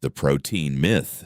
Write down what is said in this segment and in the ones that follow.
The protein myth.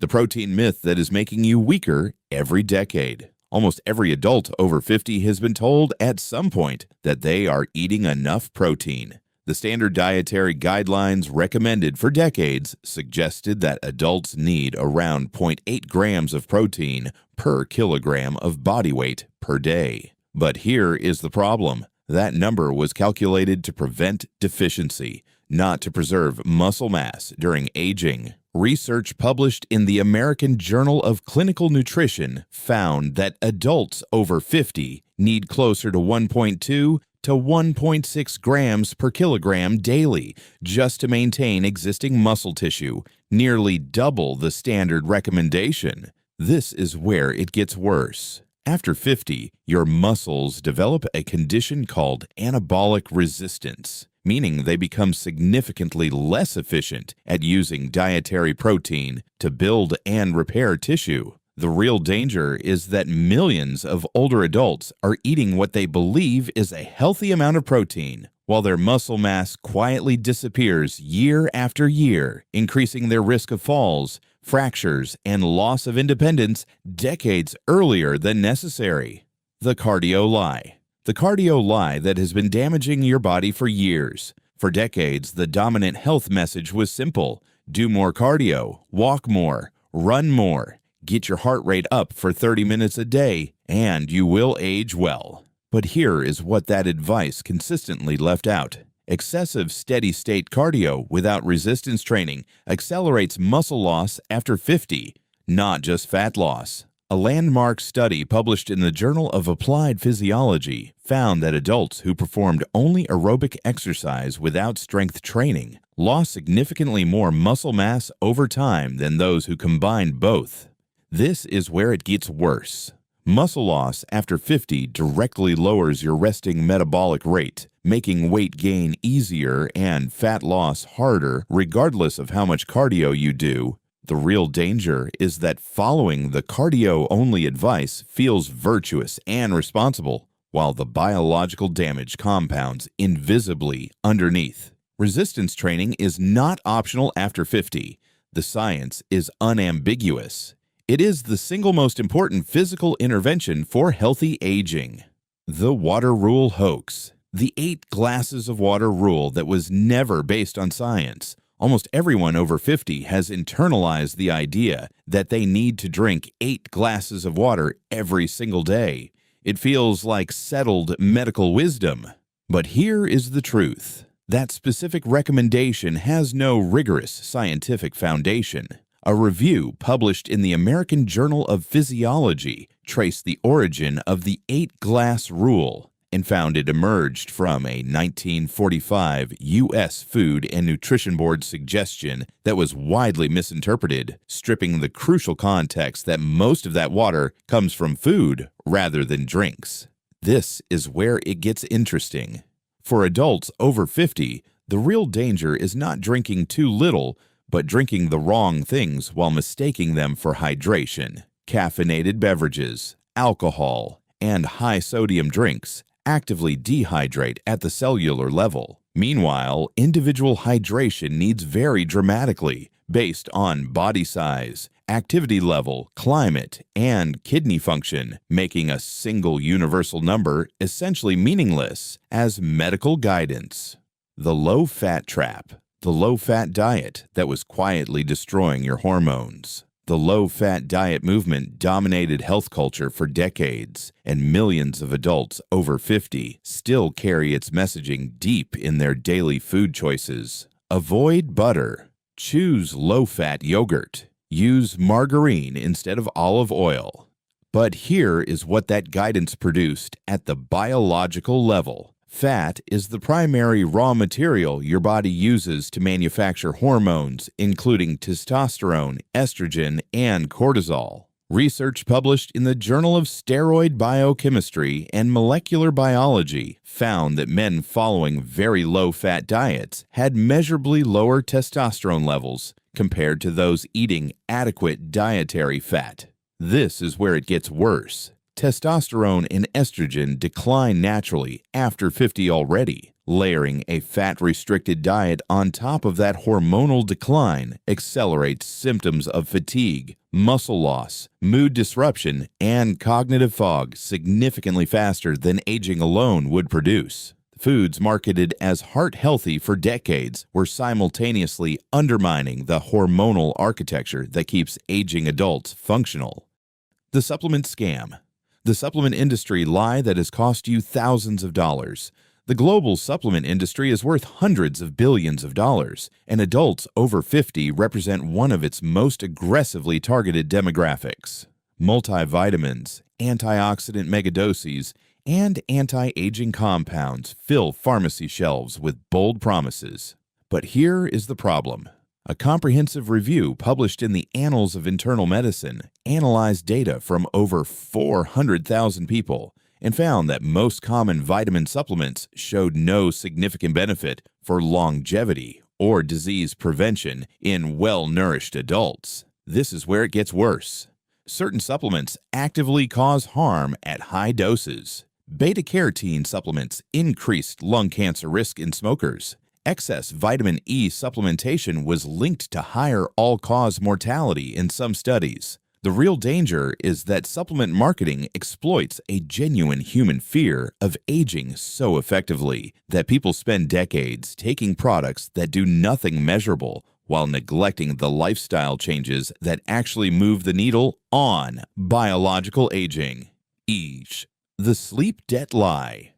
The protein myth that is making you weaker every decade. Almost every adult over 50 has been told at some point that they are eating enough protein. The standard dietary guidelines recommended for decades suggested that adults need around 0.8 grams of protein per kilogram of body weight per day. But here is the problem. That number was calculated to prevent deficiency, not to preserve muscle mass during aging. Research published in the American Journal of Clinical Nutrition found that adults over 50 need closer to 1.2 to 1.6 grams per kilogram daily just to maintain existing muscle tissue, nearly double the standard recommendation. This is where it gets worse. After 50, your muscles develop a condition called anabolic resistance, meaning they become significantly less efficient at using dietary protein to build and repair tissue. The real danger is that millions of older adults are eating what they believe is a healthy amount of protein, while their muscle mass quietly disappears year after year, increasing their risk of falls, fractures, and loss of independence decades earlier than necessary. The cardio lie. The cardio lie that has been damaging your body for years. For decades, the dominant health message was simple: do more cardio, walk more, run more, get your heart rate up for 30 minutes a day, and you will age well. But here is what that advice consistently left out. Excessive steady-state cardio without resistance training accelerates muscle loss after 50, not just fat loss. A landmark study published in the Journal of Applied Physiology found that adults who performed only aerobic exercise without strength training lost significantly more muscle mass over time than those who combined both. This is where it gets worse. Muscle loss after 50 directly lowers your resting metabolic rate, making weight gain easier and fat loss harder regardless of how much cardio you do. The real danger is that following the cardio-only advice feels virtuous and responsible, while the biological damage compounds invisibly underneath. Resistance training is not optional after 50. The science is unambiguous. It is the single most important physical intervention for healthy aging. The water rule hoax. The 8 glasses of water rule that was never based on science. Almost everyone over 50 has internalized the idea that they need to drink 8 glasses of water every single day. It feels like settled medical wisdom. But here is the truth. That specific recommendation has no rigorous scientific foundation. A review published in the American Journal of Physiology traced the origin of the 8-glass rule and found it emerged from a 1945 U.S. Food and Nutrition Board suggestion that was widely misinterpreted, stripping the crucial context that most of that water comes from food rather than drinks. This is where it gets interesting. For adults over 50, the real danger is not drinking too little, but drinking the wrong things while mistaking them for hydration. Caffeinated beverages, alcohol, and high-sodium drinks actively dehydrate at the cellular level. Meanwhile, individual hydration needs vary dramatically based on body size, activity level, climate, and kidney function, making a single universal number essentially meaningless as medical guidance. The low-fat trap. The low-fat diet that was quietly destroying your hormones. The low-fat diet movement dominated health culture for decades, and millions of adults over 50 still carry its messaging deep in their daily food choices. Avoid butter. Choose low-fat yogurt. Use margarine instead of olive oil. But here is what that guidance produced at the biological level. Fat is the primary raw material your body uses to manufacture hormones, including testosterone, estrogen, and cortisol. Research published in the Journal of Steroid Biochemistry and Molecular Biology found that men following very low-fat diets had measurably lower testosterone levels compared to those eating adequate dietary fat. This is where it gets worse. Testosterone and estrogen decline naturally after 50 already, Layering a fat-restricted diet on top of that hormonal decline accelerates symptoms of fatigue, muscle loss, mood disruption, and cognitive fog significantly faster than aging alone would produce. Foods marketed as heart-healthy for decades were simultaneously undermining the hormonal architecture that keeps aging adults functional. The supplement scam. The supplement industry lie that has cost you thousands of dollars. The global supplement industry is worth hundreds of billions of dollars, and adults over 50 represent one of its most aggressively targeted demographics. Multivitamins, antioxidant megadoses, and anti-aging compounds fill pharmacy shelves with bold promises. But here is the problem. A comprehensive review published in the Annals of Internal Medicine analyzed data from over 400,000 people and found that most common vitamin supplements showed no significant benefit for longevity or disease prevention in well-nourished adults. This is where it gets worse. Certain supplements actively cause harm at high doses. Beta-carotene supplements increased lung cancer risk in smokers. Excess vitamin E supplementation was linked to higher all-cause mortality in some studies. The real danger is that supplement marketing exploits a genuine human fear of aging so effectively that people spend decades taking products that do nothing measurable while neglecting the lifestyle changes that actually move the needle on biological aging. The sleep debt lie.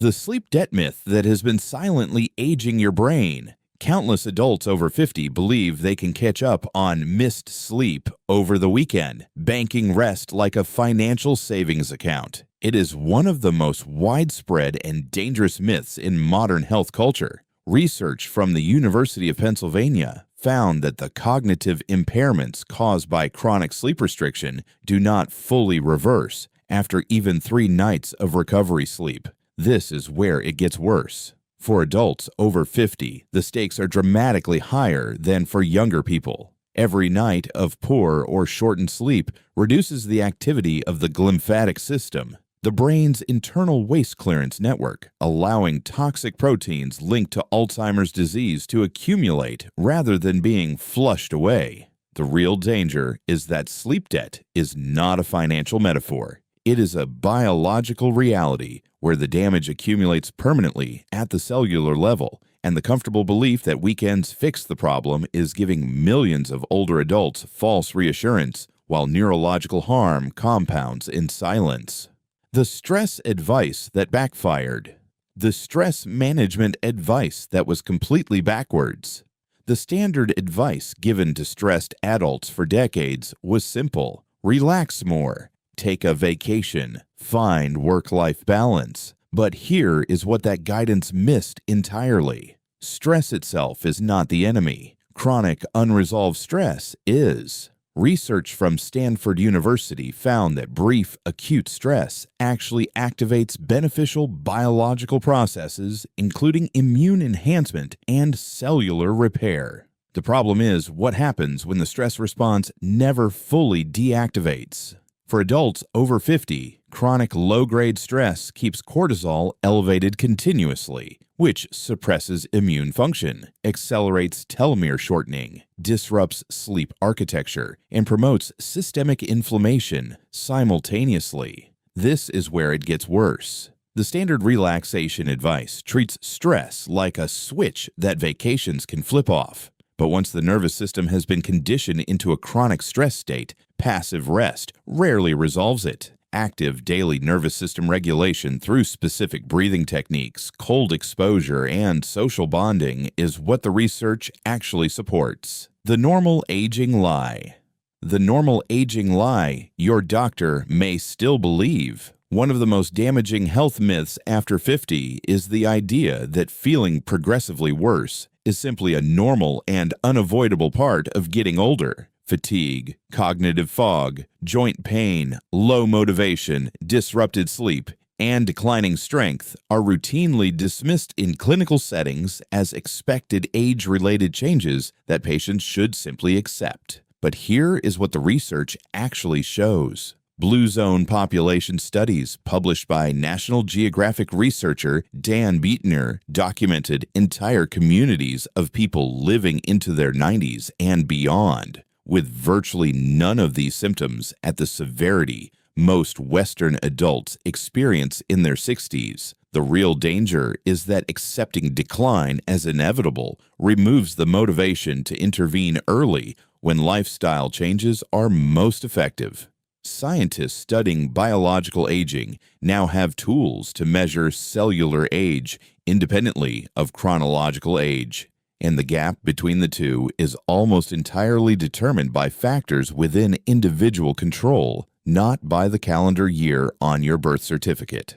The sleep debt myth that has been silently aging your brain. Countless adults over 50 believe they can catch up on missed sleep over the weekend, banking rest like a financial savings account. It is one of the most widespread and dangerous myths in modern health culture. Research from the University of Pennsylvania found that the cognitive impairments caused by chronic sleep restriction do not fully reverse after even 3 nights of recovery sleep. This is where it gets worse. For adults over 50, the stakes are dramatically higher than for younger people. Every night of poor or shortened sleep reduces the activity of the glymphatic system, the brain's internal waste clearance network, allowing toxic proteins linked to Alzheimer's disease to accumulate rather than being flushed away. The real danger is that sleep debt is not a financial metaphor. It is a biological reality where the damage accumulates permanently at the cellular level, and the comfortable belief that weekends fix the problem is giving millions of older adults false reassurance, while neurological harm compounds in silence. The stress advice that backfired. The stress management advice that was completely backwards. The standard advice given to stressed adults for decades was simple: relax more. Take a vacation, find work-life balance. But here is what that guidance missed entirely. Stress itself is not the enemy. Chronic, unresolved stress is. Research from Stanford University found that brief, acute stress actually activates beneficial biological processes, including immune enhancement and cellular repair. The problem is what happens when the stress response never fully deactivates. For adults over 50, chronic low-grade stress keeps cortisol elevated continuously, which suppresses immune function, accelerates telomere shortening, disrupts sleep architecture, and promotes systemic inflammation simultaneously. This is where it gets worse. The standard relaxation advice treats stress like a switch that vacations can flip off. But once the nervous system has been conditioned into a chronic stress state, passive rest rarely resolves it. Active daily nervous system regulation through specific breathing techniques, cold exposure, and social bonding is what the research actually supports. The normal aging lie. The normal aging lie your doctor may still believe. One of the most damaging health myths after 50 is the idea that feeling progressively worse is simply a normal and unavoidable part of getting older. Fatigue, cognitive fog, joint pain, low motivation, disrupted sleep, and declining strength are routinely dismissed in clinical settings as expected age-related changes that patients should simply accept. But here is what the research actually shows. Blue Zone Population Studies, published by National Geographic researcher Dan Buettner, documented entire communities of people living into their 90s and beyond, with virtually none of these symptoms at the severity most Western adults experience in their 60s. The real danger is that accepting decline as inevitable removes the motivation to intervene early when lifestyle changes are most effective. Scientists studying biological aging now have tools to measure cellular age independently of chronological age, and the gap between the two is almost entirely determined by factors within individual control, not by the calendar year on your birth certificate.